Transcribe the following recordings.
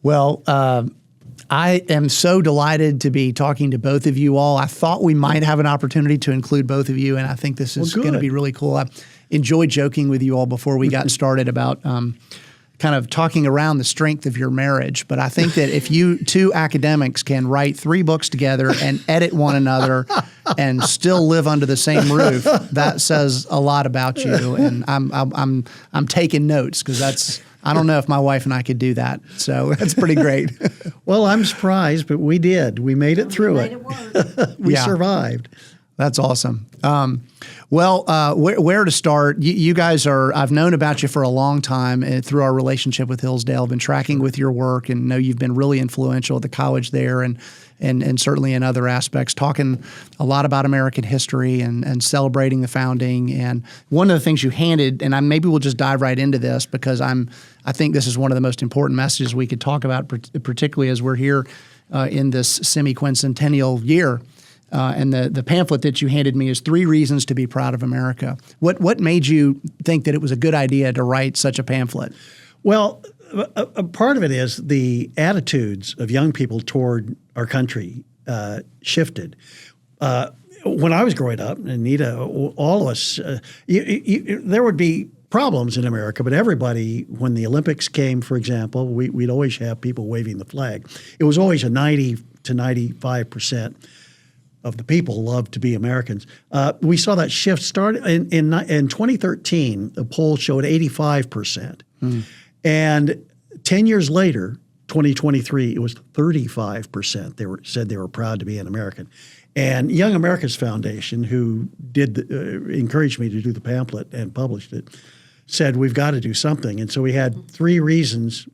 Well, I am so delighted to be talking to both of you all. I thought we might have an opportunity to include both of you, and I think this is going to be really cool. I enjoyed joking with you all before we got started about kind of talking around the strength of your marriage. But I think that if you two academics can write 3 books together and edit one another and still live under the same roof, that says a lot about you. And I'm taking notes because I don't know if my wife and I could do that. So that's pretty great. Well, I'm surprised, but we did. We made it through it. We survived. That's awesome. Where to start? You guys I've known about you for a long time through our relationship with Hillsdale. I've been tracking with your work and know you've been really influential at the college there and certainly in other aspects, talking a lot about American history and celebrating the founding. And one of the things you handed, and maybe we'll just dive right into this because I think this is one of the most important messages we could talk about, particularly as we're here in this semi-quincentennial year. And the pamphlet that you handed me is 3 Reasons to be Proud of America. What made you think that it was a good idea to write such a pamphlet? Well, a part of it is the attitudes of young people toward our country shifted. When I was growing up, Anita, all of us, there would be problems in America, but everybody, when the Olympics came, for example, we'd always have people waving the flag. It was always a 90 to 95% of the people loved to be Americans. We saw that shift start in 2013. The poll showed 85%. And 10 years later, 2023, it was 35%. Said they were proud to be an American. And Young America's Foundation, who encouraged me to do the pamphlet and published it, said we've got to do something. And so we had 3 reasons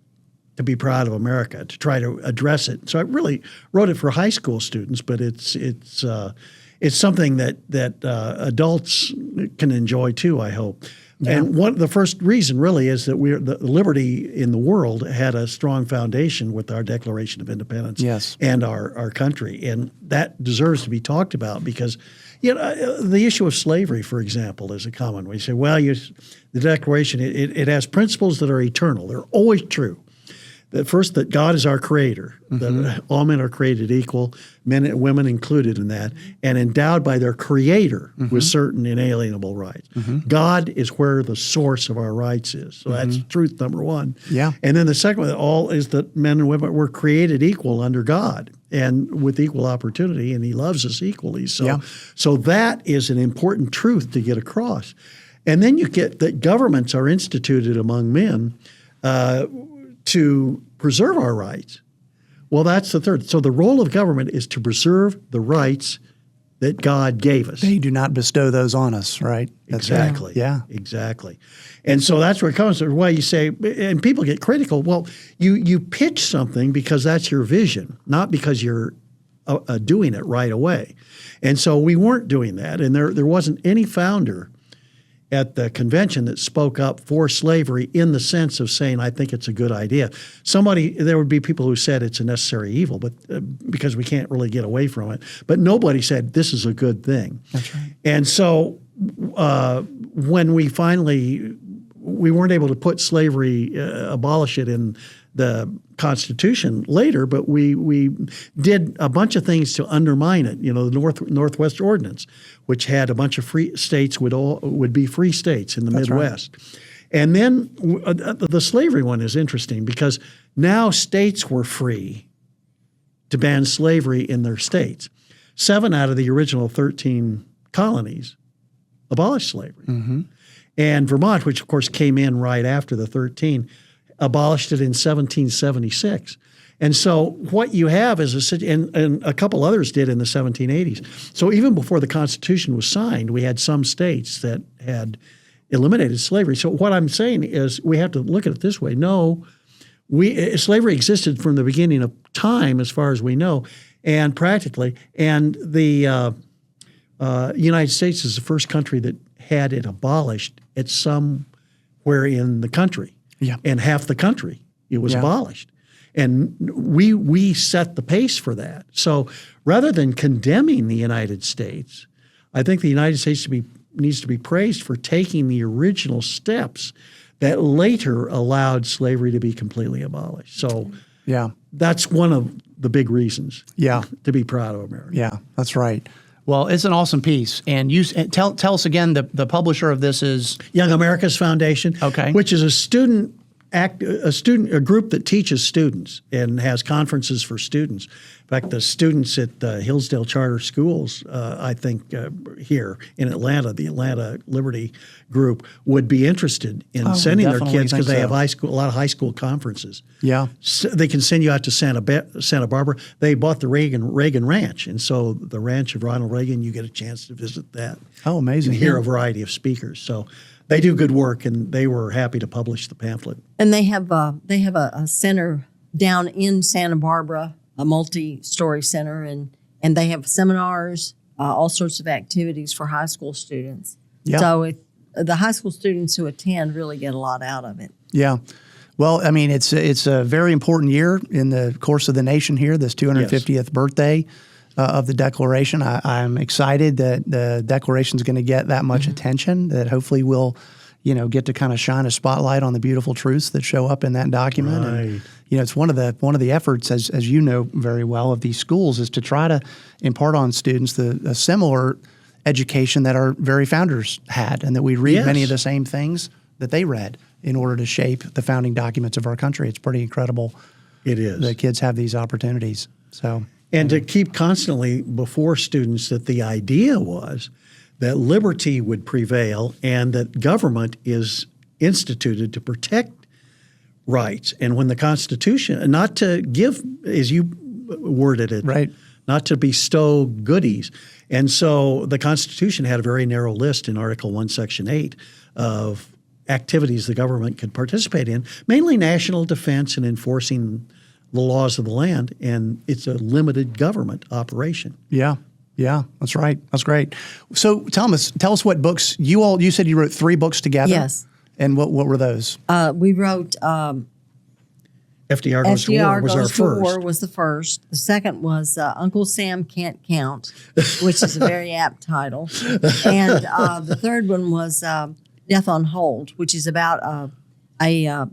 to be proud of America, to try to address it. So I really wrote it for high school students, but it's something that adults can enjoy too, I hope. Yeah. And the first reason really is that the liberty in the world had a strong foundation with our Declaration of Independence and our country. And that deserves to be talked about because, the issue of slavery, for example, is a common one. You say, well, the Declaration, it has principles that are eternal. They're always true. First, that God is our creator, that all men are created equal, men and women included in that, and endowed by their creator with certain inalienable rights. God is where the source of our rights is. So that's truth number 1. Yeah. And then the second one is that men and women were created equal under God and with equal opportunity, and he loves us equally. So that is an important truth to get across. And then you get that governments are instituted among men to preserve our rights. Well, that's the third. So the role of government is to preserve the rights that God gave us. They do not bestow those on us, right? Exactly. Yeah. Exactly. And so that's where it comes to why you say, and people get critical, well, you pitch something because that's your vision, not because you're doing it right away. And so we weren't doing that. And there wasn't any founder at the convention that spoke up for slavery in the sense of saying, I think it's a good idea. There would be people who said it's a necessary evil, but because we can't really get away from it. But nobody said this is a good thing. That's right. And so when we weren't able to put slavery, abolish it in the Constitution later, but we did a bunch of things to undermine it. The Northwest Ordinance, which had a bunch of free states would be free states in the Midwest. Right. And then the slavery one is interesting because now states were free to ban slavery in their states. 7 out of the original 13 colonies abolished slavery. And Vermont, which of course came in right after the 13, abolished it in 1776. And so what you have is a city, and a couple others did in the 1780s. So even before the Constitution was signed, we had some states that had eliminated slavery. So what I'm saying is we have to look at it this way. No, slavery existed from the beginning of time as far as we know, and practically. And the United States is the first country that had it abolished at somewhere in the country. Yeah. And half the country, it was abolished. And we set the pace for that. So rather than condemning the United States, I think the United States needs to be praised for taking the original steps that later allowed slavery to be completely abolished. So Yeah. That's one of the big reasons Yeah. to be proud of America. Yeah, that's right. Well, it's an awesome piece. And you tell us again, the publisher of this is Young America's Foundation, Okay. which is a group that teaches students and has conferences for students. In fact, the students at Hillsdale Charter Schools, I think here in Atlanta, the Atlanta Liberty Group, would be interested in sending their definitely kids because think they so. have a lot of high school conferences. Yeah. So they can send you out to Santa Barbara. They bought the Reagan Ranch, and so the ranch of Ronald Reagan, you get a chance to visit that. Oh, amazing. And hear a variety of speakers. So they do good work, and they were happy to publish the pamphlet. And they have a center down in Santa Barbara, a multi-story center, and they have seminars, all sorts of activities for high school students. Yeah. So the high school students who attend really get a lot out of it. Yeah. Well, I mean, it's a very important year in the course of the nation here, this 250th birthday of the Declaration. I'm excited that the Declaration is going to get that much attention, that hopefully we'll, get to kind of shine a spotlight on the beautiful truths that show up in that document. Right. And, it's one of the efforts, as you know very well, of these schools is to try to impart on students a similar education that our very founders had, and that we read many of the same things that they read in order to shape the founding documents of our country. It's pretty incredible. It is. That kids have these opportunities. So, And to keep constantly before students that the idea was that liberty would prevail and that government is instituted to protect rights. And when the Constitution, not to give, as you worded it, right. not to bestow goodies. And so the Constitution had a very narrow list in Article 1, Section 8 of activities the government could participate in, mainly national defense and enforcing the laws of the land, and it's a limited government operation. Yeah. Yeah, that's right. That's great. So tell us what books you said you wrote 3 books together. Yes. And what were those? We wrote FDR Goes to War was our first. War was the first. The second was Uncle Sam Can't Count, which is a very apt title. And the third one was Death on Hold, which is about a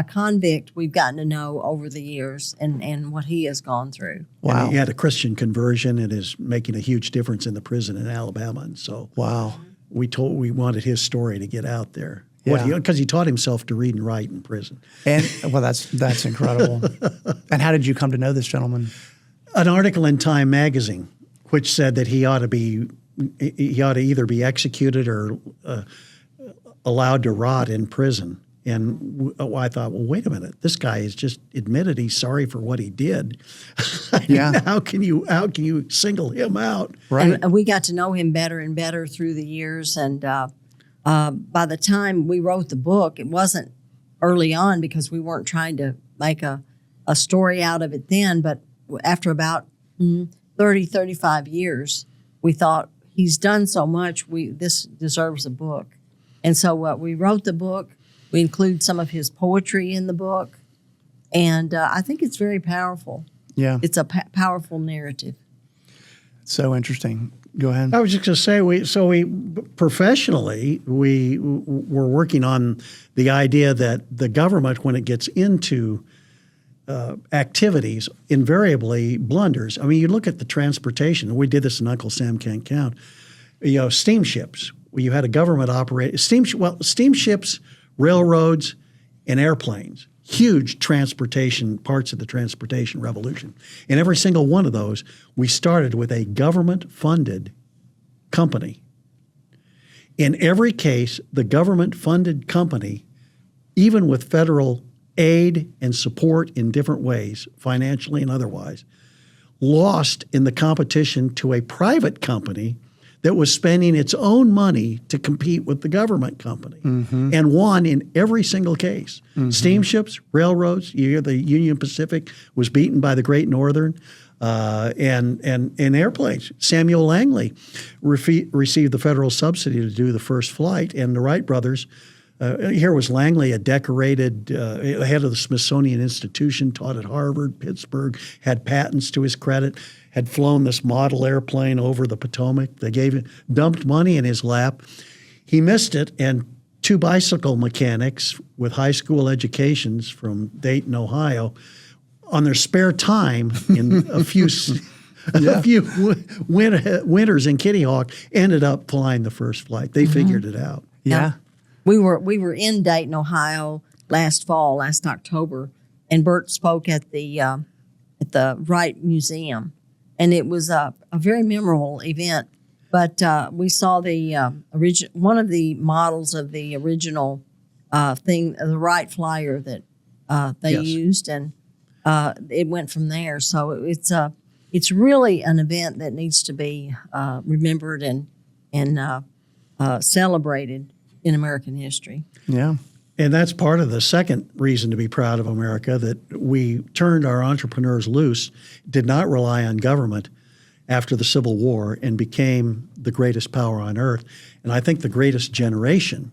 convict we've gotten to know over the years and what he has gone through. Wow. And he had a Christian conversion and is making a huge difference in the prison in Alabama. And so Wow. we wanted his story to get out there. Yeah. Because he taught himself to read and write in prison. And well, that's incredible. And how did you come to know this gentleman? An article in Time magazine, which said that he ought to either be executed or allowed to rot in prison. And I thought, well, wait a minute. This guy has just admitted he's sorry for what he did. Yeah. How can you single him out? Right. And we got to know him better and better through the years. And by the time we wrote the book, it wasn't early on because we weren't trying to make a story out of it then. But after about 30, 35 years, we thought he's done so much, this deserves a book. And so we wrote the book. We include some of his poetry in the book. And I think it's very powerful. Yeah. It's a powerful narrative. So interesting. Go ahead. I was just going to say, we professionally, we were working on the idea that the government, when it gets into activities, invariably blunders. I mean, you look at the transportation. We did this in Uncle Sam Can't Count. Steamships, where you had a government operate steamships, railroads, and airplanes. Huge parts of the transportation revolution. And every single one of those, we started with a government-funded company. In every case, the government-funded company, even with federal aid and support in different ways, financially and otherwise, lost in the competition to a private company that was spending its own money to compete with the government company and won in every single case. Steamships, railroads, the Union Pacific was beaten by the Great Northern, and airplanes. Samuel Langley received the federal subsidy to do the first flight, and the Wright brothers, here was Langley, a decorated head of the Smithsonian Institution, taught at Harvard, Pittsburgh, had patents to his credit, had flown this model airplane over the Potomac. They dumped money in his lap. He missed it, and two bicycle mechanics with high school educations from Dayton, Ohio, on their spare time in a few winters in Kitty Hawk, ended up flying the first flight. They figured it out. Yeah. We were in Dayton, Ohio last October, and Burt spoke at the Wright Museum, and it was a very memorable event. But we saw the one of the models of the original thing, the Wright flyer that they used, and it went from there. So it's really an event that needs to be remembered and celebrated in American history. Yeah. And that's part of the second reason to be proud of America, that we turned our entrepreneurs loose, did not rely on government after the Civil War, and became the greatest power on earth. And I think the greatest generation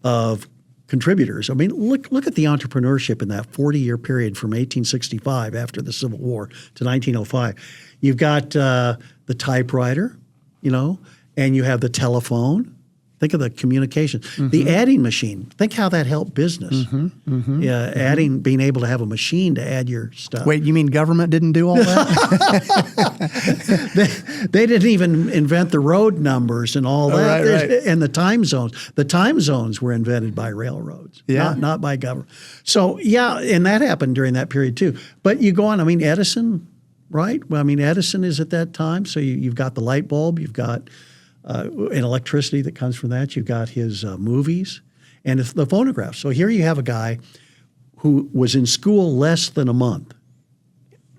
of contributors. I mean, look at the entrepreneurship in that 40-year period from 1865 after the Civil War to 1905. You've got the typewriter, and you have the telephone. Think of the communication. The adding machine. Think how that helped business. Being able to have a machine to add your stuff. Wait, you mean government didn't do all that? They didn't even invent the road numbers and all that. Right. And the time zones. The time zones were invented by railroads, not by government. So, and that happened during that period too. But you go on, Edison, right? Well, Edison is at that time. So you've got the light bulb, you've got and electricity that comes from that. You've got his movies and the phonograph. So here you have a guy who was in school less than a month.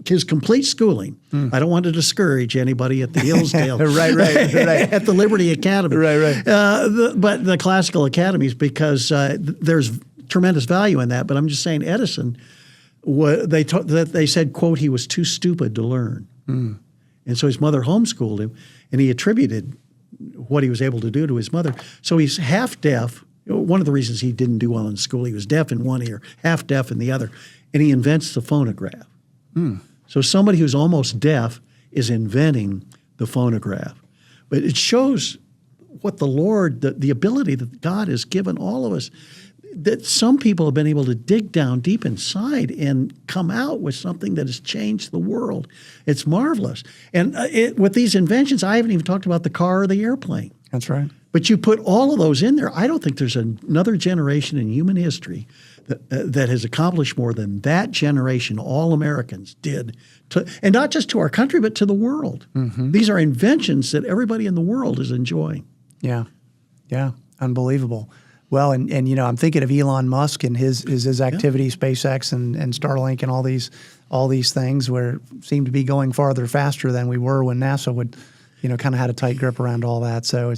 His complete schooling. I don't want to discourage anybody at the Hillsdale. right. At the Liberty Academy. Right. But the classical academies, because there's tremendous value in that. But I'm just saying Edison, they said, quote, he was too stupid to learn. And so his mother homeschooled him, and he attributed what he was able to do to his mother. So he's half deaf. One of the reasons he didn't do well in school, he was deaf in one ear, half deaf in the other, and he invents the phonograph. So somebody who's almost deaf is inventing the phonograph. But it shows what the Lord, the ability that God has given all of us, that some people have been able to dig down deep inside and come out with something that has changed the world. It's marvelous. And with these inventions, I haven't even talked about the car or the airplane. That's right. But you put all of those in there. I don't think there's another generation in human history that has accomplished more than that generation, all Americans, did. And not just to our country, but to the world. These are inventions that everybody in the world is enjoying. Yeah. Unbelievable. Well, and I'm thinking of Elon Musk and his activity, SpaceX and Starlink and all these things where seem to be going farther faster than we were when NASA would, kind of had a tight grip around all that. So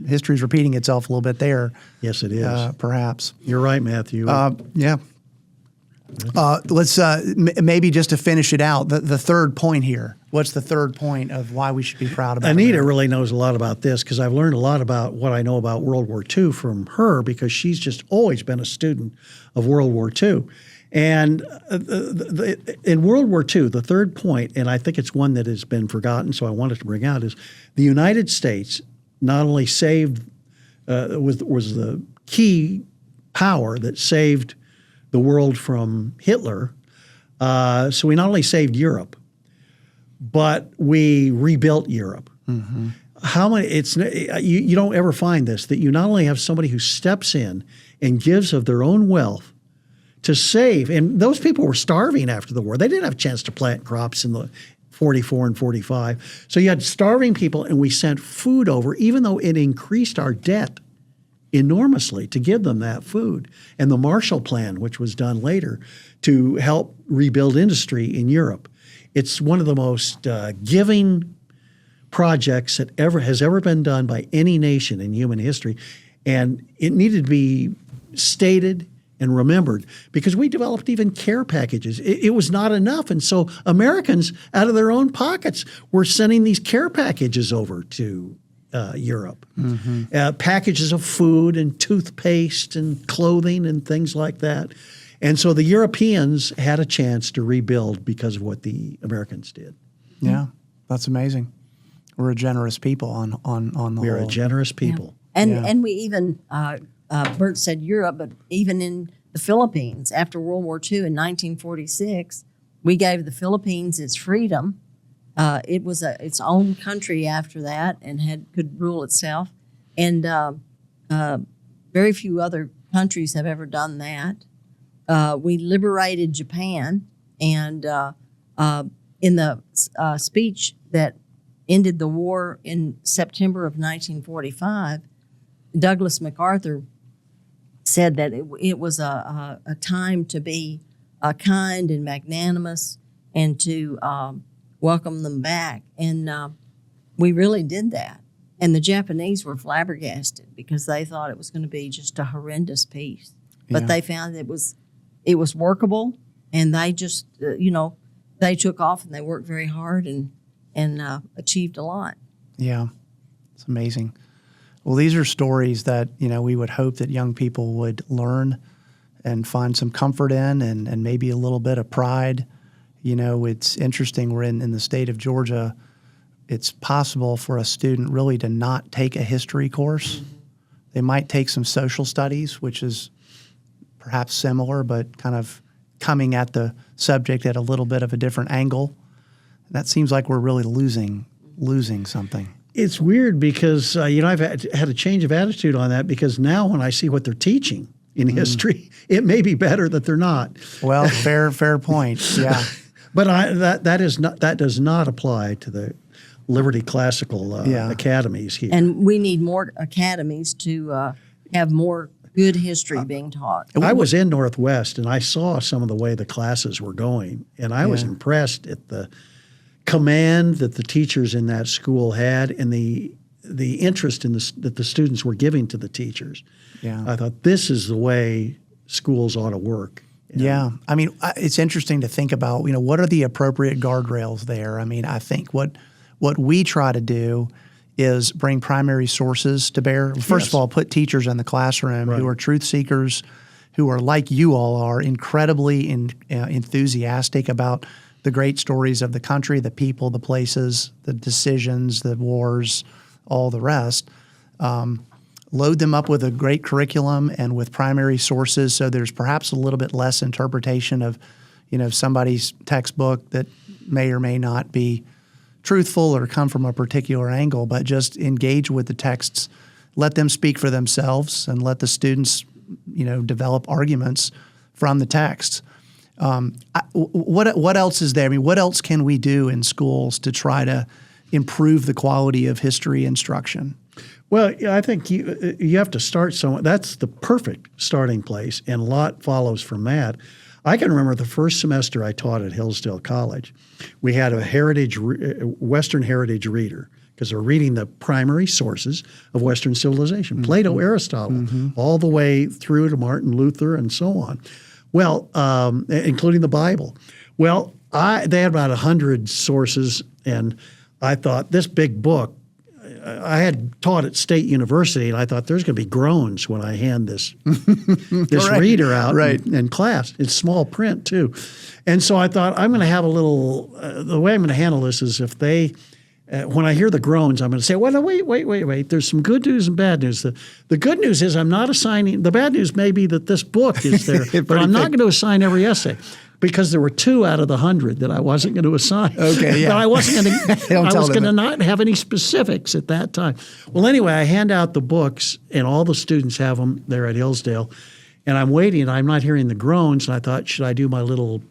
history's repeating itself a little bit there. Yes, it is. Perhaps. You're right, Matthew. Yeah. Let's maybe just to finish it out, the third point here. What's the third point of why we should be proud about Anita America? really knows a lot about this, because I've learned a lot about what I know about World War II from her, because she's just always been a student of World War II. And in World War II, the third point, and I think it's one that has been forgotten, so I wanted to bring out, is the United States not only saved, was the key power that saved the world from Hitler. So we not only saved Europe, but we rebuilt Europe. How many? You don't ever find this, that you not only have somebody who steps in and gives of their own wealth to save, and those people were starving after the war. They didn't have a chance to plant crops in the 44 and 45. So you had starving people, and we sent food over, even though it increased our debt enormously to give them that food. And the Marshall Plan, which was done later to help rebuild industry in Europe. It's one of the most giving projects that has ever been done by any nation in human history. And it needed to be stated and remembered, because we developed even care packages. It was not enough. And so Americans, out of their own pockets, were sending these care packages over to Europe. Packages of food and toothpaste and clothing and things like that. And so the Europeans had a chance to rebuild because of what the Americans did. Yeah, that's amazing. We're a generous people on the whole. We're a generous people. And we even Burt said Europe, but even in the Philippines, after World War II in 1946, we gave the Philippines its freedom. It was its own country after that and could rule itself. And very few other countries have ever done that. We liberated Japan, and in the speech that ended the war in September of 1945, Douglas MacArthur said that it was a time to be kind and magnanimous and to welcome them back. And we really did that. And the Japanese were flabbergasted because they thought it was going to be just a horrendous peace. But they found it was workable, and they just, they took off and they worked very hard and achieved a lot. Yeah, it's amazing. Well, these are stories that, we would hope that young people would learn and find some comfort in and maybe a little bit of pride. It's interesting. We're in the state of Georgia. It's possible for a student really to not take a history course. Mm-hmm. They might take some social studies, which is perhaps similar, but kind of coming at the subject at a little bit of a different angle. That seems like we're really losing something. It's weird because, I've had a change of attitude on that, because now when I see what they're teaching in history, it may be better that they're not. Well, fair point. Yeah. But that does not apply to the Liberty Classical academies here. And we need more academies to have more good history being taught. I was in Northwest, and I saw some of the way the classes were going, and I was impressed at the command that the teachers in that school had and the interest that the students were giving to the teachers. Yeah. I thought this is the way schools ought to work. Yeah. I mean, it's interesting to think about, what are the appropriate guardrails there? I mean, I think what we try to do is bring primary sources to bear. First of all, put teachers in the classroom who are truth seekers, who are like you all are, incredibly enthusiastic about the great stories of the country, the people, the places, the decisions, the wars, all the rest. Load them up with a great curriculum and with primary sources, so there's perhaps a little bit less interpretation of, somebody's textbook that may or may not be truthful or come from a particular angle, but just engage with the texts, let them speak for themselves, and let the students, develop arguments from the text. What else is there? I mean, what else can we do in schools to try to improve the quality of history instruction? Well, I think you have to start somewhere. That's the perfect starting place, and a lot follows from that. I can remember the first semester I taught at Hillsdale College. We had a Western heritage reader, because they're reading the primary sources of Western civilization, Plato, Aristotle, all the way through to Martin Luther and so on. Well, including the Bible. Well, they had about 100 sources, and I thought this big book, I had taught at State University, and I thought there's going to be groans when I hand this reader out in class. It's small print too. And so I thought I'm going to have a little the way I'm going to handle this is if they when I hear the groans, I'm going to say, well, no, wait. There's some good news and bad news. The good news is I'm not assigning – the bad news may be that this book is there, but I'm not going to assign every essay, because there were 2 out of the 100 that I wasn't going to assign. Okay, yeah. But I wasn't going to not have any specifics at that time. Well, anyway, I hand out the books, and all the students have them there at Hillsdale, and I'm waiting, and I'm not hearing the groans, and I thought, should I do my little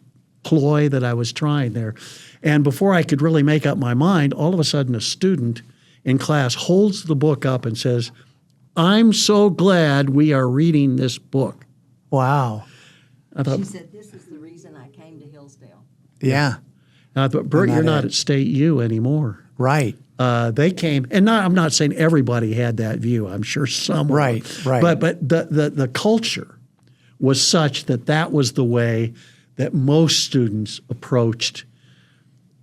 ploy that I was trying there? And before I could really make up my mind, all of a sudden a student in class holds the book up and says, "I'm so glad we are reading this book." Wow. She said, "This is the reason I came to Hillsdale." Yeah. And I thought, Burt, you're not at State U anymore. Right. They came, and I'm not saying everybody had that view. I'm sure some. Right. But the culture was such that was the way that most students approached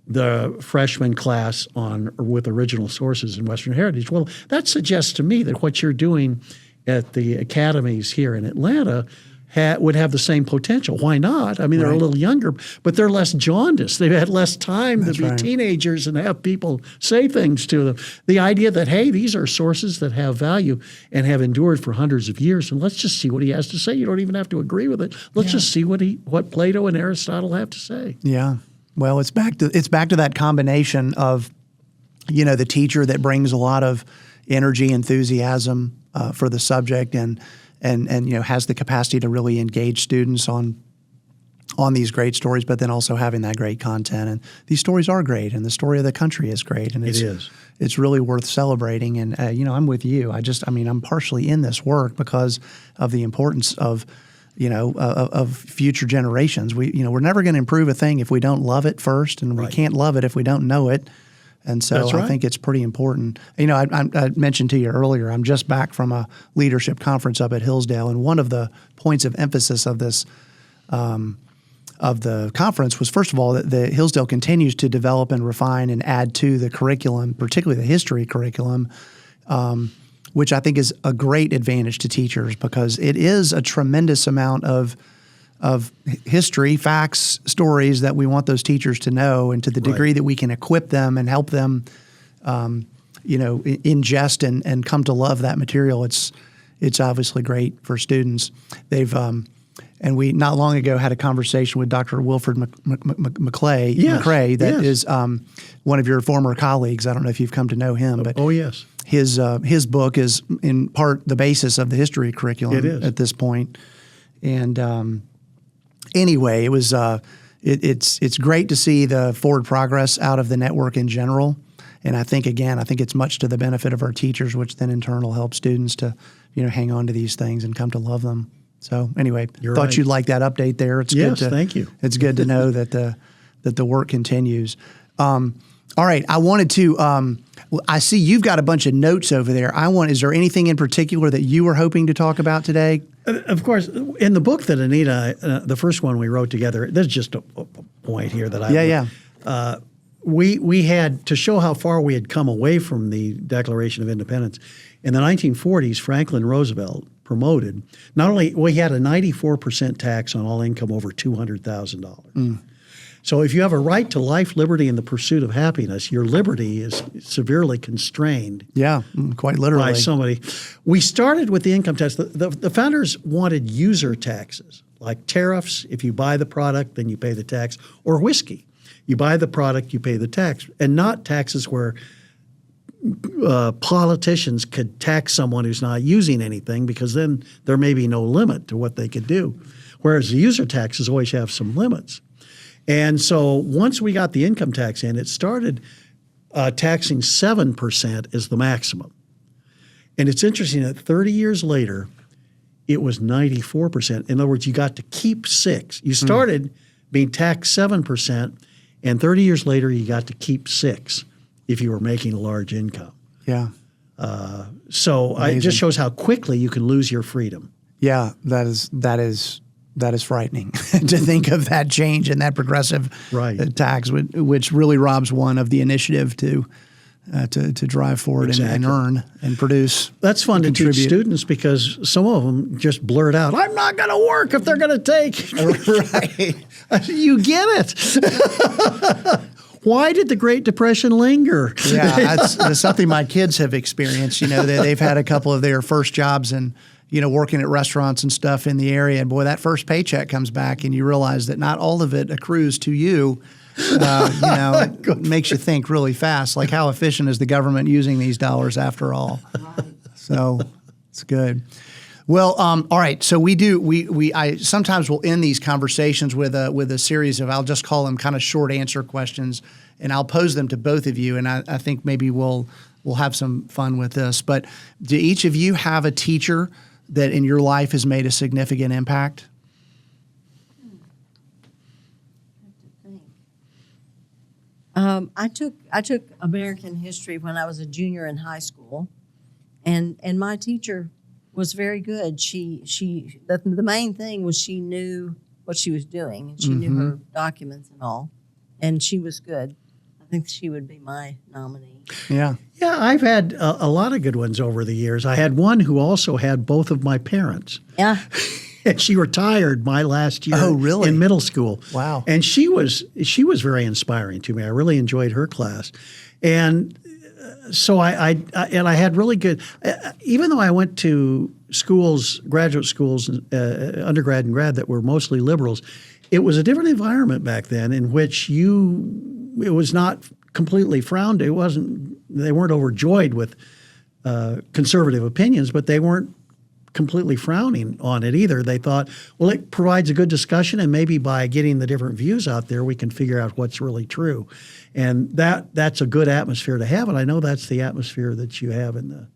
the freshman class with original sources in Western Heritage. Well, that suggests to me that what you're doing at the academies here in Atlanta would have the same potential. Why not? I mean, they're a little younger, but they're less jaundiced. They've had less time to be teenagers and have people say things to them. The idea that, hey, these are sources that have value and have endured for hundreds of years, and let's just see what he has to say. You don't even have to agree with it. Let's just see what Plato and Aristotle have to say. Yeah. Well, it's back to that combination of, the teacher that brings a lot of energy, enthusiasm for the subject, and has the capacity to really engage students on these great stories, but then also having that great content. And these stories are great, and the story of the country is great, and it's really worth celebrating. And I'm with you. I'm partially in this work because of the importance of of future generations. We're never going to improve a thing if we don't love it first, and we can't love it if we don't know it. And so I think it's pretty important. I mentioned to you earlier, I'm just back from a leadership conference up at Hillsdale, and one of the points of emphasis of this of the conference was, first of all, that the Hillsdale continues to develop and refine and add to the curriculum, particularly the history curriculum, which I think is a great advantage to teachers because it is a tremendous amount of history, facts, stories that we want those teachers to know, and to the degree that we can equip them and help them, ingest and come to love that material, it's obviously great for students. They've and we not long ago had a conversation with Dr. Wilfred McCrae, that is one of your former colleagues. I don't know if you've come to know him, but yes, his book is in part the basis of the history curriculum at this point, and. Anyway, it was it's great to see the forward progress out of the network in general, and I think it's much to the benefit of our teachers, which then in turn will help students to hang on to these things and come to love them. So anyway, thought you'd like that update there. It's good to, thank you. It's good to know that the work continues. All right, I wanted to. I see you've got a bunch of notes over there. Is there anything in particular that you were hoping to talk about today? Of course, in the book that Anita, the first one we wrote together, there's just a point here that we had to show how far we had come away from the Declaration of Independence. In the 1940s, Franklin Roosevelt promoted, not only, we had a 94% tax on all income over $200,000. So if you have a right to life, liberty, and the pursuit of happiness, your liberty is severely constrained. Yeah, quite literally. By somebody. We started with the income tax. The founders wanted user taxes, like tariffs. If you buy the product, then you pay the tax. Or whiskey. You buy the product, you pay the tax. And not taxes where politicians could tax someone who's not using anything, because then there may be no limit to what they could do. Whereas the user taxes always have some limits. And so once we got the income tax in, it started taxing 7% as the maximum. And it's interesting that 30 years later, it was 94%. In other words, you got to keep 6. You started being taxed 7%, and 30 years later, you got to keep 6 if you were making a large income. Yeah. So it just shows how quickly you can lose your freedom. Yeah, that is frightening to think of that change and that progressive tax, which really robs one of the initiative to drive forward and earn and produce. That's fun to teach students, because some of them just blurt out, "I'm not going to work if they're going to take." You get it. Why did the Great Depression linger? Yeah, that's something my kids have experienced. They've had a couple of their first jobs and working at restaurants and stuff in the area. And boy, that first paycheck comes back and you realize that not all of it accrues to you. It makes you think really fast, like how efficient is the government using these dollars after all? So it's good. Well, all right. So I sometimes will end these conversations with a series of, I'll just call them kind of short answer questions, and I'll pose them to both of you. And I think maybe we'll have some fun with this. But do each of you have a teacher that in your life has made a significant impact? I took American history when I was a junior in high school, and my teacher was very good. The main thing was she knew what she was doing, and she knew her documents and all, and she was good. I think she would be my nominee. Yeah. Yeah, I've had a lot of good ones over the years. I had one who also had both of my parents. Yeah. and she retired my last year Oh, really? in middle school. Wow. And she was very inspiring to me. I really enjoyed her class. And so I had really good, even though I went to schools, graduate schools, undergrad and grad that were mostly liberals, it was a different environment back then in which it was not completely frowned. They weren't overjoyed with conservative opinions, but they weren't completely frowning on it either. They thought, well, it provides a good discussion, and maybe by getting the different views out there, we can figure out what's really true. And that's a good atmosphere to have. And I know that's the atmosphere that you have in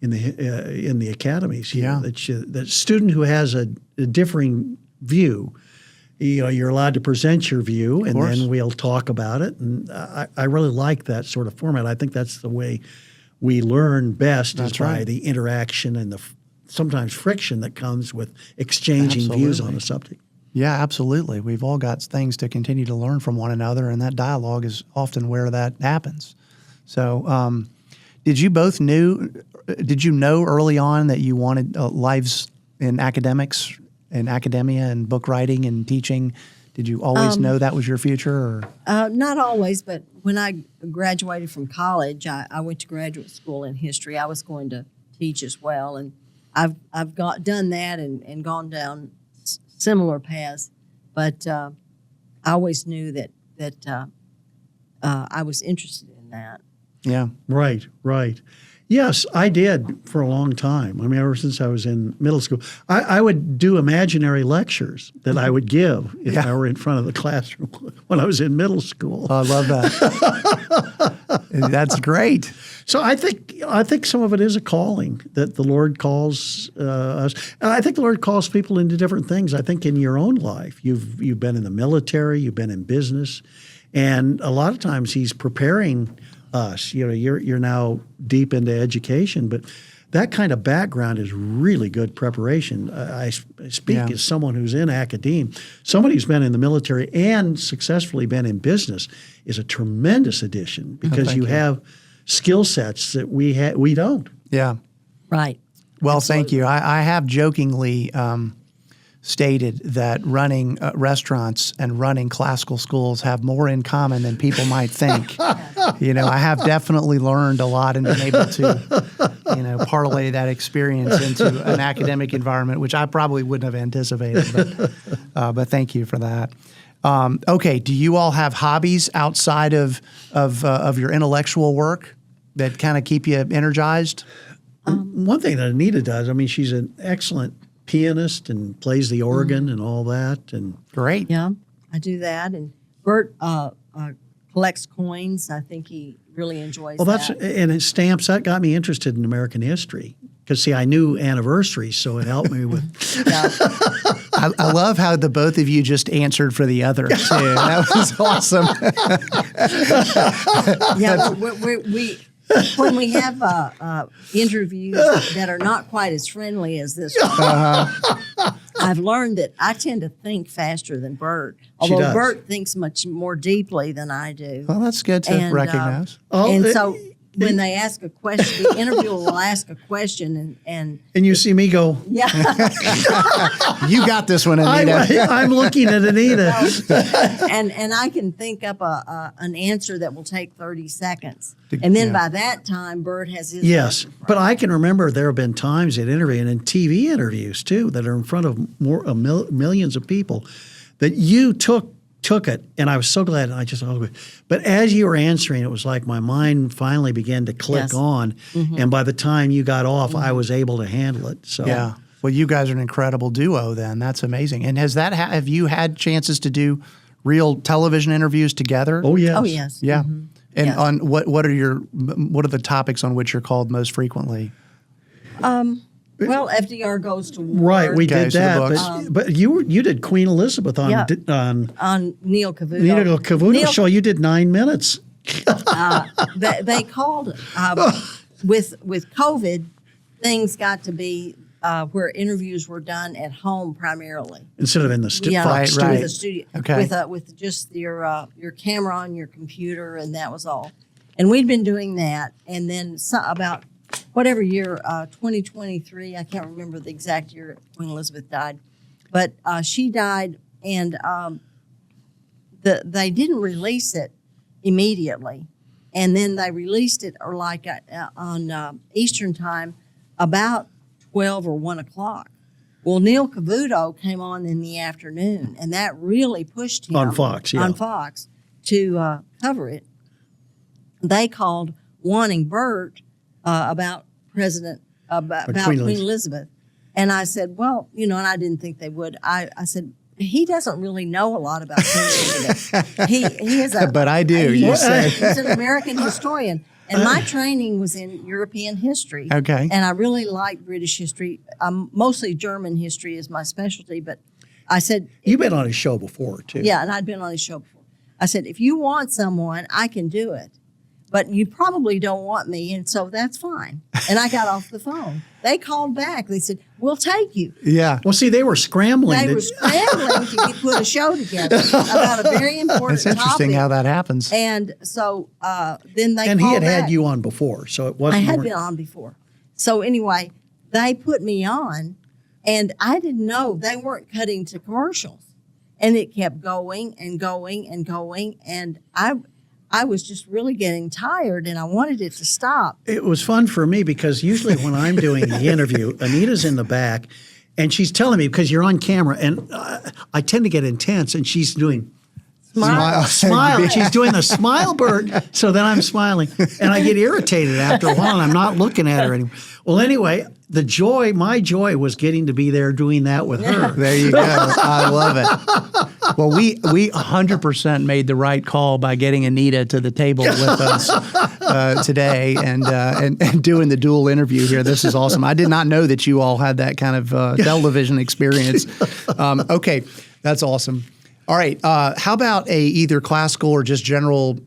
the academies. Yeah. The student who has a differing view, you're allowed to present your view, and then we'll talk about it. And I really like that sort of format. I think that's the way we learn best, is by the interaction and the sometimes friction that comes with exchanging views on a subject. Yeah, absolutely. We've all got things to continue to learn from one another, and that dialogue is often where that happens. So did you know early on that you wanted lives in academics and academia and book writing and teaching? Did you always know that was your future? Or? Not always, but when I graduated from college, I went to graduate school in history. I was going to teach as well, and I've done that and gone down similar paths, but I always knew that I was interested in that. Yeah. Right. Yes, I did for a long time. I mean, ever since I was in middle school, I would do imaginary lectures that I would give if I were in front of the classroom when I was in middle school. I love that. That's great. So I think some of it is a calling that the Lord calls us. And I think the Lord calls people into different things. I think in your own life, you've been in the military, you've been in business, and a lot of times He's preparing us. You're now deep into education, but that kind of background is really good preparation. I speak as someone who's in academia. Somebody who's been in the military and successfully been in business is a tremendous addition, because you have skill sets that we don't. Yeah. Right. Well, Absolutely. thank you. I have jokingly stated that running restaurants and running classical schools have more in common than people might think. I have definitely learned a lot and been able to, parlay that experience into an academic environment, which I probably wouldn't have anticipated. But thank you for that. Okay, do you all have hobbies outside of your intellectual work that kind of keep you energized? One thing that Anita does, I mean, she's an excellent pianist and plays the organ and all that. And Great. Yeah, I do that. And Burt collects coins. I think he really enjoys that. And his stamps, that got me interested in American history. Because, see, I knew anniversaries, so it helped me with. I love how the both of you just answered for the other, too. That was awesome. We when we have interviews that are not quite as friendly as this one, I've learned that I tend to think faster than Burt, although Burt thinks much more deeply than I do. Well, that's good to recognize. So when they ask a question, the interviewer will ask a question, and you see me go, yeah. You got this one, Anita. I'm looking at Anita. and I can think up an answer that will take 30 seconds. And then by that time, Burt has his answer. But I can remember there have been times at interview and in TV interviews, too, that are in front of millions of people that you took it, and I was so glad. I just, but as you were answering, it was like my mind finally began to click on, and by the time you got off, I was able to handle it. So yeah, well, you guys are an incredible duo. Then that's amazing. And have you had chances to do real television interviews together? Oh yes, yeah. Mm-hmm. And yes. on what are the topics on which you're called most frequently? Well, FDR goes to war. Right, we did so the that. books. But you did Queen Elizabeth on Neil Cavuto. Neil Cavuto show. You did 9 minutes. They called with COVID, things got to be where interviews were done at home primarily. Instead of in the studio. Right. With the studio. Okay. With just your camera on your computer, and that was all. And we'd been doing that, and then about whatever year, 2023, I can't remember the exact year Queen Elizabeth died, but she died, and they didn't release it immediately. And then they released it, or like on Eastern time, about 12 or 1 o'clock. Well, Neil Cavuto came on in the afternoon, and that really pushed him On Fox, yeah. on Fox to cover it. They called wanting Burt about Queen Elizabeth. And I said, well, and I didn't think they would. I said, he doesn't really know a lot about Queen Elizabeth. He is but I do. He's an American historian. And my training was in European history. Okay. And I really like British history. Mostly German history is my specialty. But I said... You've been on his show before, too. Yeah, and I'd been on his show before. I said, if you want someone, I can do it. But you probably don't want me, and so that's fine. And I got off the phone. They called back. They said, we'll take you. Yeah. Well, see, they were scrambling. They were scrambling to put a show together about a very important It's interesting topic. how that happens. And so then they And called he had back. had you on before, so it wasn't. I had been on before. So anyway, they put me on, and I didn't know they weren't cutting to commercials. And it kept going and going and going, and I was just really getting tired, and I wanted it to stop. It was fun for me because usually when I'm doing the interview, Anita's in the back, and she's telling me, because you're on camera, and I tend to get intense, and she's doing smile. And she's doing the smile, Burt. So then I'm smiling, and I get irritated after a while, and I'm not looking at her anymore. Well, anyway, my joy was getting to be there doing that with her. There you go. I love it. Well, we 100% made the right call by getting Anita to the table with us today and doing the dual interview here. This is awesome. I did not know that you all had that kind of television experience. Okay, that's awesome. All right. How about a either classical or just general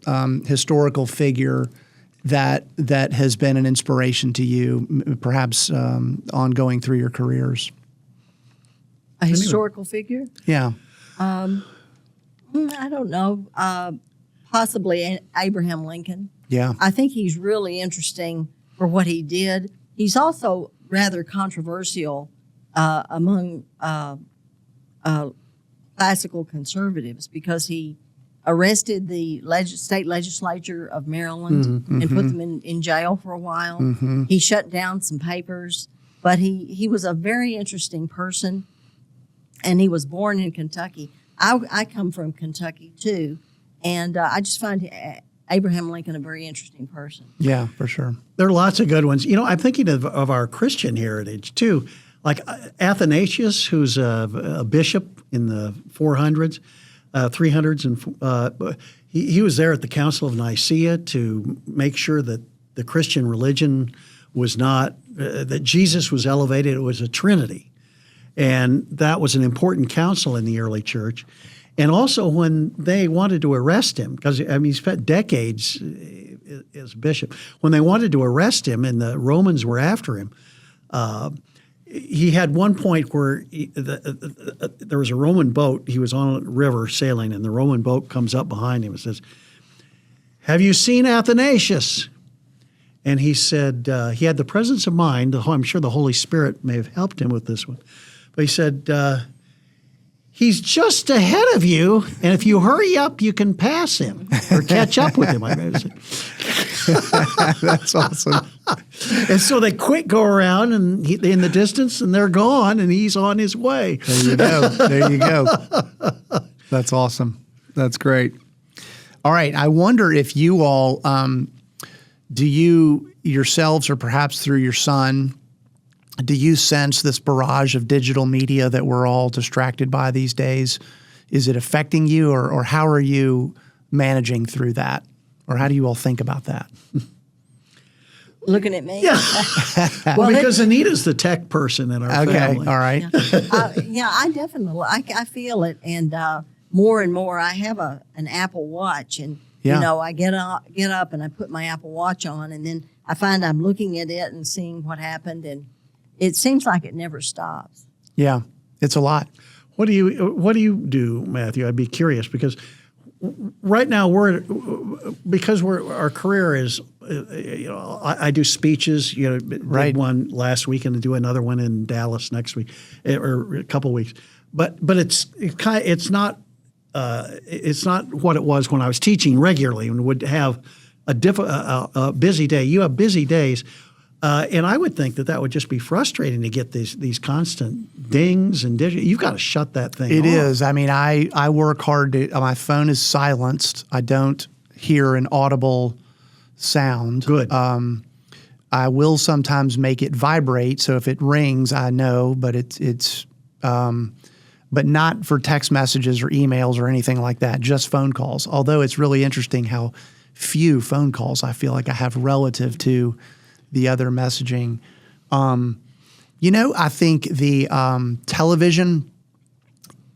historical figure that has been an inspiration to you, perhaps ongoing through your careers? A historical figure? Yeah. I don't know. Possibly Abraham Lincoln. Yeah. I think he's really interesting for what he did. He's also rather controversial among classical conservatives because he arrested the state legislature of Maryland and put them in jail for a while. He shut down some papers, but he was a very interesting person, and he was born in Kentucky. I come from Kentucky, too, and I just find Abraham Lincoln a very interesting person. Yeah, for sure. There are lots of good ones. I'm thinking of our Christian heritage, too. Like Athanasius, who's a bishop in the 400s, 300s, and he was there at the Council of Nicaea to make sure that the Christian religion was not, that Jesus was elevated. It was a Trinity. And that was an important council in the early church. And also when they wanted to arrest him, because he spent decades as bishop. When they wanted to arrest him and the Romans were after him, he had one point where there was a Roman boat. He was on a river sailing, and the Roman boat comes up behind him and says, "Have you seen Athanasius?" And he said, he had the presence of mind. I'm sure the Holy Spirit may have helped him with this one. But he said, he's just ahead of you, and if you hurry up, you can pass him or catch up with him. That's awesome. And so they go around and in the distance, and they're gone, and he's on his way. There you go. There you go. That's awesome. That's great. All right. I wonder if you all, do you yourselves or perhaps through your son, do you sense this barrage of digital media that we're all distracted by these days? Is it affecting you, or how are you managing through that? Or how do you all think about that? Looking at me? Yeah. Well, because Anita's the tech person in our family. All right. Yeah, I definitely, I feel it. And more and more, I have an Apple Watch. And, I get up and I put my Apple Watch on. And then I find I'm looking at it and seeing what happened. And it seems like it never stops. Yeah, it's a lot. What do you do, Matthew? I'd be curious because right now our career is I do speeches. Did Right. one last week and do another one in Dallas next week, or a couple weeks. But it's not what it was when I was teaching regularly and would have a busy day. You have busy days. And I would think that would just be frustrating to get these constant dings and you've got to shut that thing off. It is. I mean, I work hard my phone is silenced. I don't hear an audible sound. Good. I will sometimes make it vibrate, so if it rings, I know, but it's but not for text messages or emails or anything like that, just phone calls. Although it's really interesting how few phone calls I feel like I have relative to the other messaging. I think the television,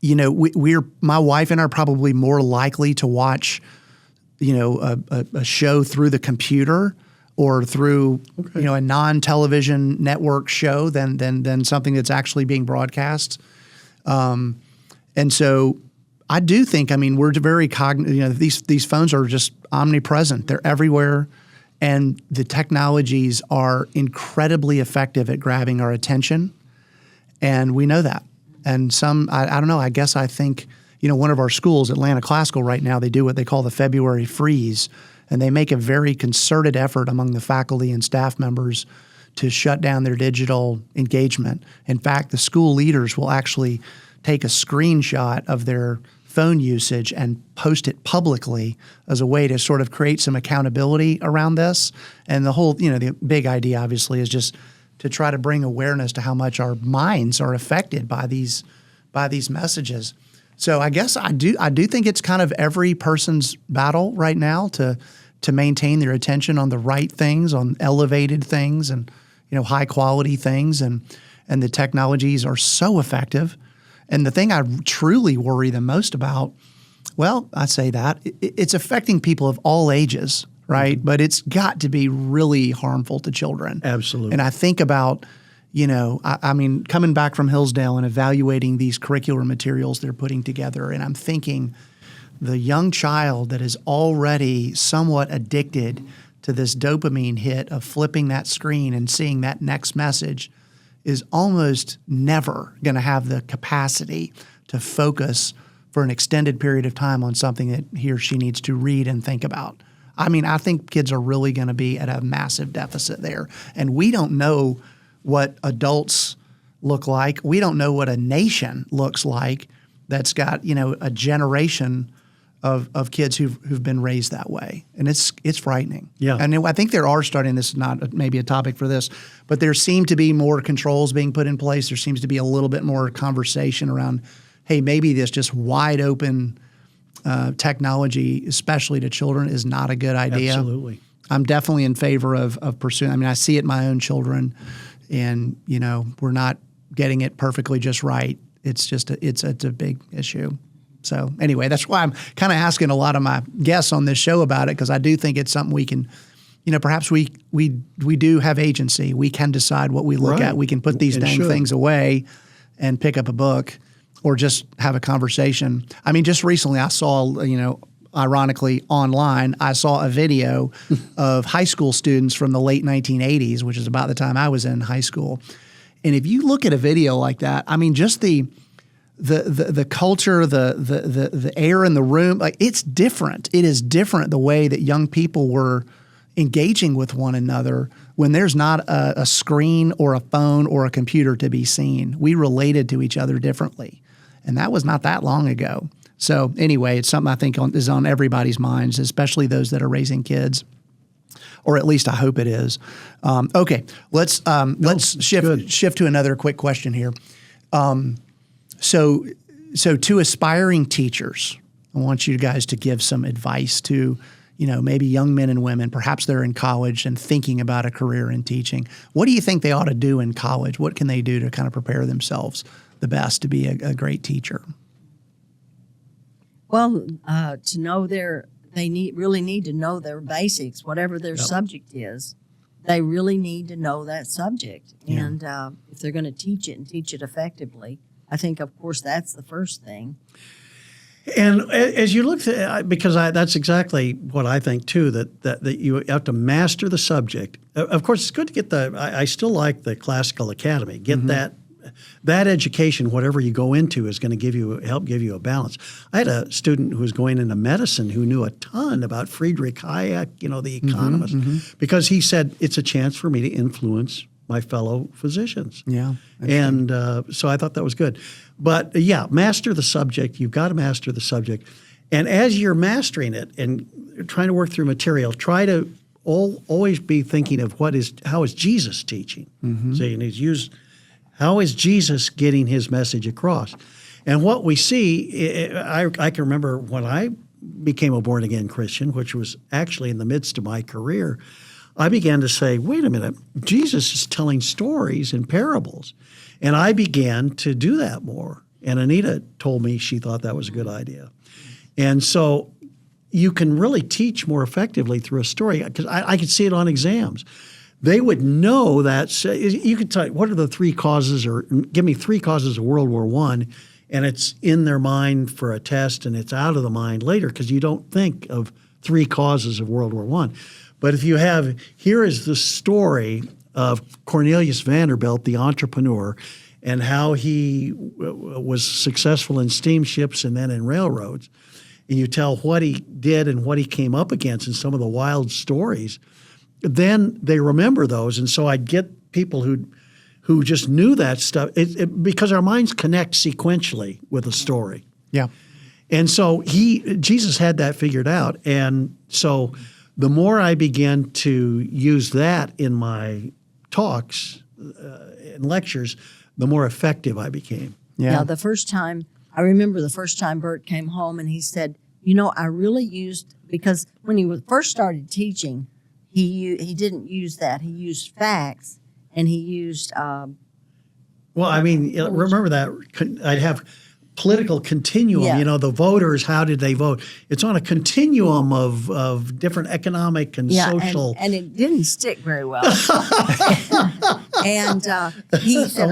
my wife and I are probably more likely to watch, a show through the computer or through, a non-television network show than something that's actually being broadcast. And so I do think, we're very cognizant, these phones are just omnipresent. They're everywhere. And the technologies are incredibly effective at grabbing our attention. And we know that. And I don't know, I guess I think, one of our schools, Atlanta Classical right now, they do what they call the February freeze. And they make a very concerted effort among the faculty and staff members to shut down their digital engagement. In fact, the school leaders will actually take a screenshot of their phone usage and post it publicly as a way to sort of create some accountability around this. And the whole, the big idea obviously is just to try to bring awareness to how much our minds are affected by these messages. So I guess I do think it's kind of every person's battle right now to maintain their attention on the right things, on elevated things and, high quality things. And the technologies are so effective. And the thing I truly worry the most about, well, I say that, it's affecting people of all ages, right? Mm-hmm. But it's got to be really harmful to children. Absolutely. And I think about, coming back from Hillsdale and evaluating these curricular materials they're putting together, and I'm thinking the young child that is already somewhat addicted to this dopamine hit of flipping that screen and seeing that next message is almost never going to have the capacity to focus for an extended period of time on something that he or she needs to read and think about. I think kids are really going to be at a massive deficit there. And we don't know what adults look like. We don't know what a nation looks like that's got, a generation of kids who've been raised that way. And it's frightening. Yeah. And I think there are starting, this is not maybe a topic for this, but there seem to be more controls being put in place. There seems to be a little bit more conversation around, hey, maybe this just wide open technology, especially to children, is not a good idea. Absolutely. I'm definitely in favor of pursuing. I see it in my own children, and we're not getting it perfectly just right. It's just it's a big issue. So anyway, that's why I'm kind of asking a lot of my guests on this show about it, because I do think it's something we can, perhaps we do have agency. We can decide what we look at. We can put these dang things away and pick up a book or just have a conversation. Just recently I saw, ironically online, I saw a video of high school students from the late 1980s, which is about the time I was in high school. And if you look at a video like that, just the culture, the air in the room, like it's different. It is different the way that young people were engaging with one another when there's not a screen or a phone or a computer to be seen. We related to each other differently. And that was not that long ago. So anyway, it's something I think is on everybody's minds, especially those that are raising kids. Or at least I hope it is. Okay, let's shift to another quick question here. So to aspiring teachers, I want you guys to give some advice to, maybe young men and women, perhaps they're in college and thinking about a career in teaching. What do you think they ought to do in college? What can they do to kind of prepare themselves the best to be a great teacher? Well, to know really need to know their basics, whatever their subject is. They really need to know that subject. Yeah. And if they're going to teach it and teach it effectively, I think, of course, that's the first thing. And as you look, because that's exactly what I think too, that you have to master the subject. Of course, it's good to get I still like the classical academy. Get that education, whatever you go into, is going to help give you a balance. I had a student who was going into medicine who knew a ton about Friedrich Hayek, the economist, because he said it's a chance for me to influence my fellow physicians. Yeah. And so I thought that was good. But master the subject. You've got to master the subject. And as you're mastering it and trying to work through material, try to always be thinking of how is Jesus teaching? So you need to use, how is Jesus getting his message across? And what we see, I can remember when I became a born-again Christian, which was actually in the midst of my career, I began to say, wait a minute, Jesus is telling stories and parables. And I began to do that more. And Anita told me she thought that was a good idea. And so you can really teach more effectively through a story, because I could see it on exams. They would know that. You could tell, what are the 3 causes, or give me 3 causes of World War I, and it's in their mind for a test and it's out of the mind later because you don't think of 3 causes of World War I. But if you have, here is the story of Cornelius Vanderbilt, the entrepreneur, and how he was successful in steamships and then in railroads, and you tell what he did and what he came up against and some of the wild stories, then they remember those. And so I'd get people who just knew that stuff because our minds connect sequentially with a story. Yeah. And so Jesus had that figured out. And so the more I began to use that in my talks and lectures, the more effective I became. Yeah. I remember the first time Burt came home and he said, I really used, because when he first started teaching, he didn't use that. He used facts, and he used. Remember that I'd have political continuum. Yeah. The voters, how did they vote? It's on a continuum of different economic and social. And it didn't stick very well. And he said,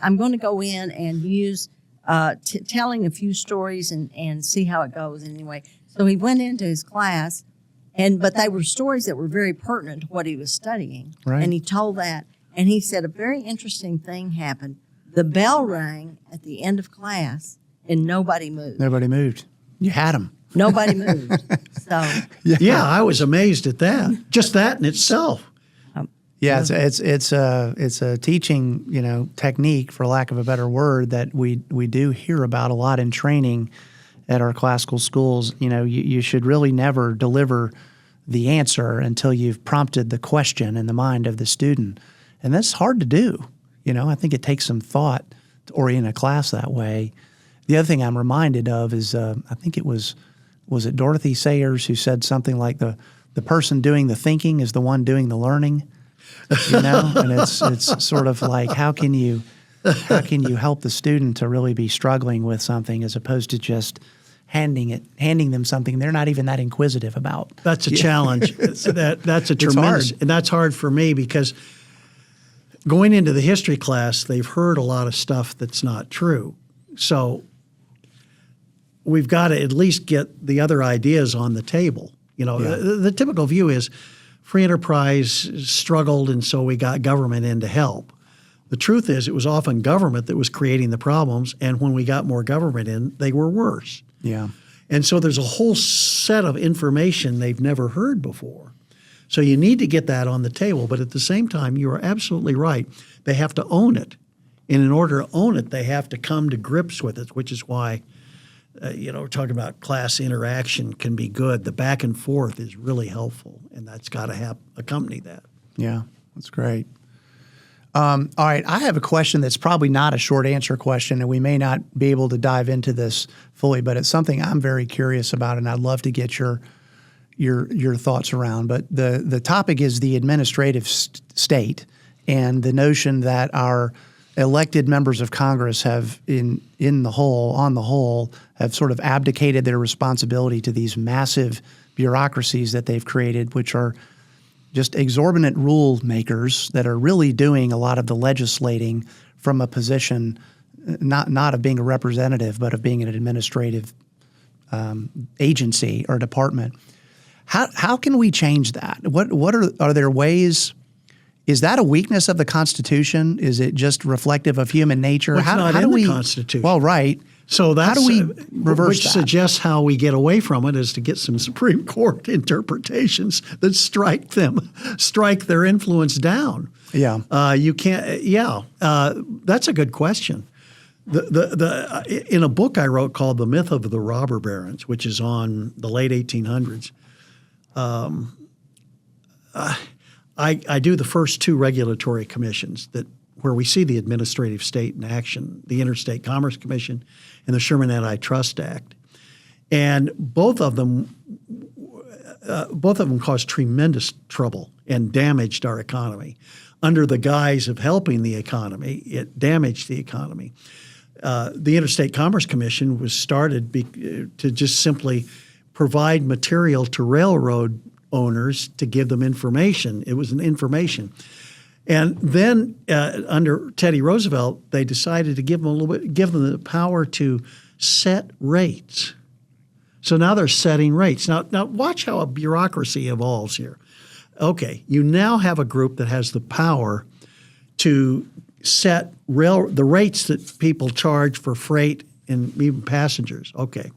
I'm going to go in and use telling a few stories and see how it goes anyway. So he went into his class, but they were stories that were very pertinent to what he was studying. Right. And he told that, and he said a very interesting thing happened. The bell rang at the end of class, and nobody moved. Nobody moved. You had them. Nobody moved. So yeah, I was amazed at that. Just that in itself. Yeah, it's a teaching technique, for lack of a better word, that we do hear about a lot in training at our classical schools. You should really never deliver the answer until you've prompted the question in the mind of the student, and that's hard to do. I think it takes some thought to orient a class that way. The other thing I'm reminded of is I think it was it Dorothy Sayers who said something like the person doing the thinking is the one doing the learning. And it's sort of like how can you help the student to really be struggling with something as opposed to just handing them something they're not even that inquisitive about. That's a challenge. That's a tremendous, and that's hard for me because going into the history class, they've heard a lot of stuff that's not true. So we've got to at least get the other ideas on the table. The typical view is free enterprise struggled, and so we got government in to help. The truth is it was often government that was creating the problems, and when we got more government in, they were worse. Yeah. And so there's a whole set of information they've never heard before. So you need to get that on the table, but at the same time, you are absolutely right. They have to own it. And in order to own it, they have to come to grips with it, which is why we're talking about class interaction can be good. The back and forth is really helpful, and that's got to accompany that. Yeah, that's great. All right, I have a question that's probably not a short answer question, and we may not be able to dive into this fully, but it's something I'm very curious about, and I'd love to get your thoughts around. But the topic is the administrative state and the notion that our elected members of Congress have, on the whole, have sort of abdicated their responsibility to these massive bureaucracies that they've created, which are just exorbitant rule makers that are really doing a lot of the legislating from a position not of being a representative, but of being an administrative agency or department. How can we change that? What are there ways? Is that a weakness of the Constitution? Is it just reflective of human nature? Well, it's not in the Constitution. Well, right. So that's how do we reverse which that? suggests how we get away from it is to get some Supreme Court interpretations that strike their influence down. Yeah. You can't. Yeah. That's a good question. In a book I wrote called "The Myth of the Robber Barons," which is on the late 1800s, I do the first two regulatory commissions where we see the administrative state in action: the Interstate Commerce Commission and the Sherman Antitrust Act, and both of them caused tremendous trouble and damaged our economy. Under the guise of helping the economy, it damaged the economy. The Interstate Commerce Commission was started to just simply provide material to railroad owners to give them information. It was an information. And then under Teddy Roosevelt, they decided to give them the power to set rates. So now they're setting rates. Now watch how a bureaucracy evolves here. Okay, you now have a group that has the power to set the rates that people charge for freight and even passengers. Okay.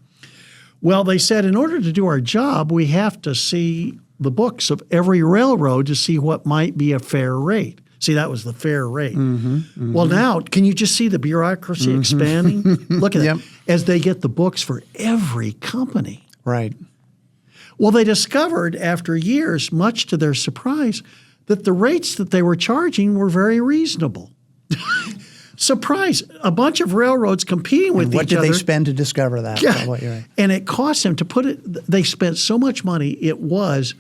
Well, they said in order to do our job, we have to see the books of every railroad to see what might be a fair rate. See, that was the fair rate. Mm-hmm, mm-hmm. Well, now, can you just see the bureaucracy expanding? Look at that. As they get the books for every company. Right. Well, they discovered after years, much to their surprise, that the rates that they were charging were very reasonable. Surprise! A bunch of railroads competing with each other. What did they spend to discover that? Yeah. Probably, right. And it cost them to put it. They spent so much money. It was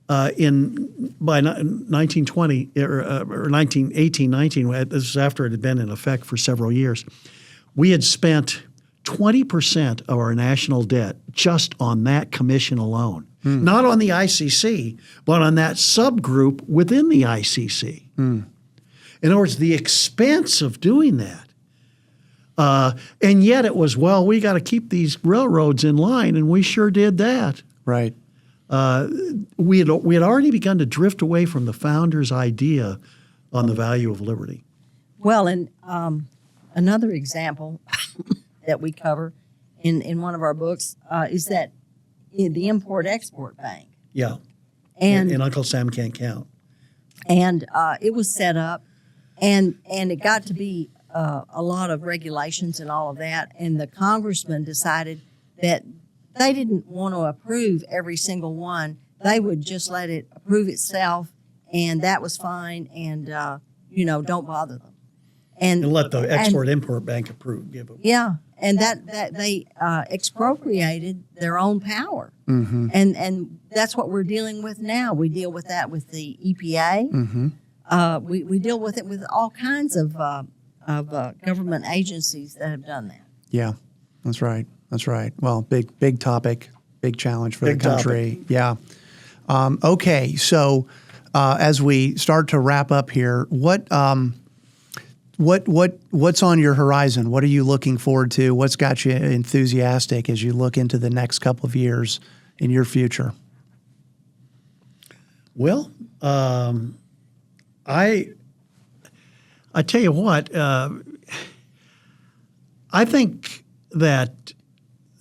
by 1920 or 1919. This was after it had been in effect for several years. We had spent 20% of our national debt just on that commission alone. Not on the ICC, but on that subgroup within the ICC. In other words, the expense of doing that. And yet it was, well, we got to keep these railroads in line, and we sure did that. Right. We had already begun to drift away from the founders' idea on the value of liberty. Well, and another example that we cover in one of our books is that the Import-Export Bank. Yeah. And Uncle Sam Can't Count. And it was set up, and it got to be a lot of regulations and all of that. And the congressman decided that they didn't want to approve every single one. They would just let it approve itself, and that was fine. And don't bother them. And let the Export-Import Bank give them. Yeah, and that they expropriated their own power. Mm-hmm. And that's what we're dealing with now. We deal with that with the EPA. Mm-hmm. We deal with it with all kinds of government agencies that have done that. Yeah, that's right. That's right. Well, big topic, big challenge for the country. Topic. Yeah. Okay, so as we start to wrap up here, what's on your horizon? What are you looking forward to? What's got you enthusiastic as you look into the next couple of years in your future? Well, I tell you what, I think that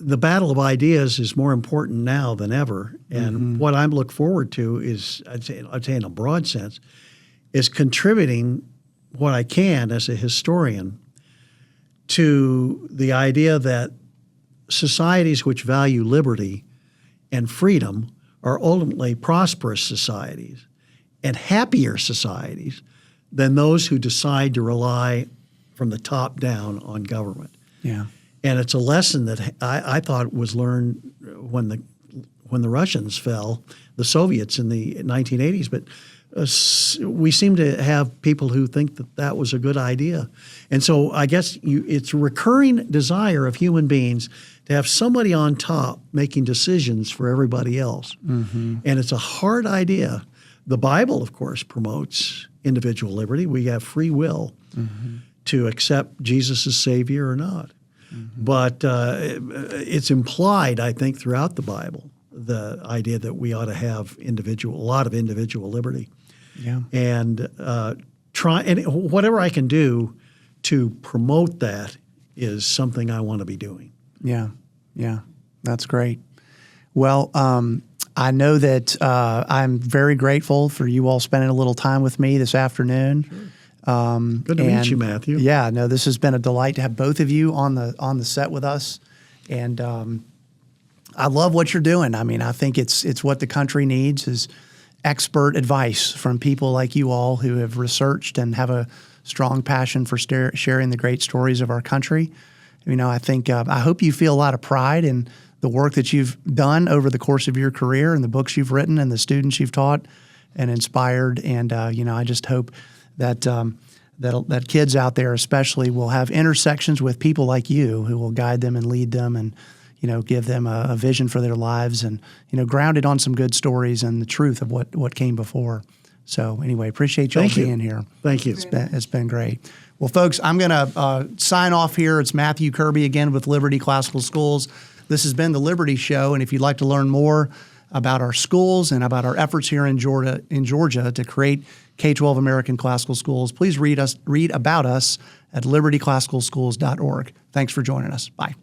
the battle of ideas is more important now than ever. And what I look forward to is, I'd say in a broad sense, is contributing what I can as a historian to the idea that societies which value liberty and freedom are ultimately prosperous societies and happier societies than those who decide to rely from the top down on government. Yeah. And it's a lesson that I thought was learned when the Russians fell, the Soviets in the 1980s, but we seem to have people who think that was a good idea. And so I guess it's a recurring desire of human beings to have somebody on top making decisions for everybody else. Mm-hmm. And it's a hard idea. The Bible, of course, promotes individual liberty. We have free will. Mm-hmm. to accept Jesus as Savior or not. But it's implied, I think, throughout the Bible, the idea that we ought to have a lot of individual liberty. Yeah. And whatever I can do to promote that is something I want to be doing. Yeah. That's great. Well, I know that I'm very grateful for you all spending a little time with me this afternoon. Sure. Good to meet you, Matthew. Yeah, no, this has been a delight to have both of you on the set with us, and I love what you're doing. I mean, I think it's what the country needs is expert advice from people like you all who have researched and have a strong passion for sharing the great stories of our country. I think I hope you feel a lot of pride in the work that you've done over the course of your career and the books you've written and the students you've taught and inspired. And I just hope that that kids out there especially will have intersections with people like you who will guide them and lead them and give them a vision for their lives and grounded on some good stories and the truth of what came before. So anyway, appreciate y'all being here. Thank you. It's been great. Well, folks, I'm going to sign off here. It's Matthew Kirby again with Liberty Classical Schools. This has been the Liberty Show, and if you'd like to learn more about our schools and about our efforts here in Georgia to create K-12 American classical schools, please read about us at libertyclassicalschools.org. Thanks for joining us. Bye.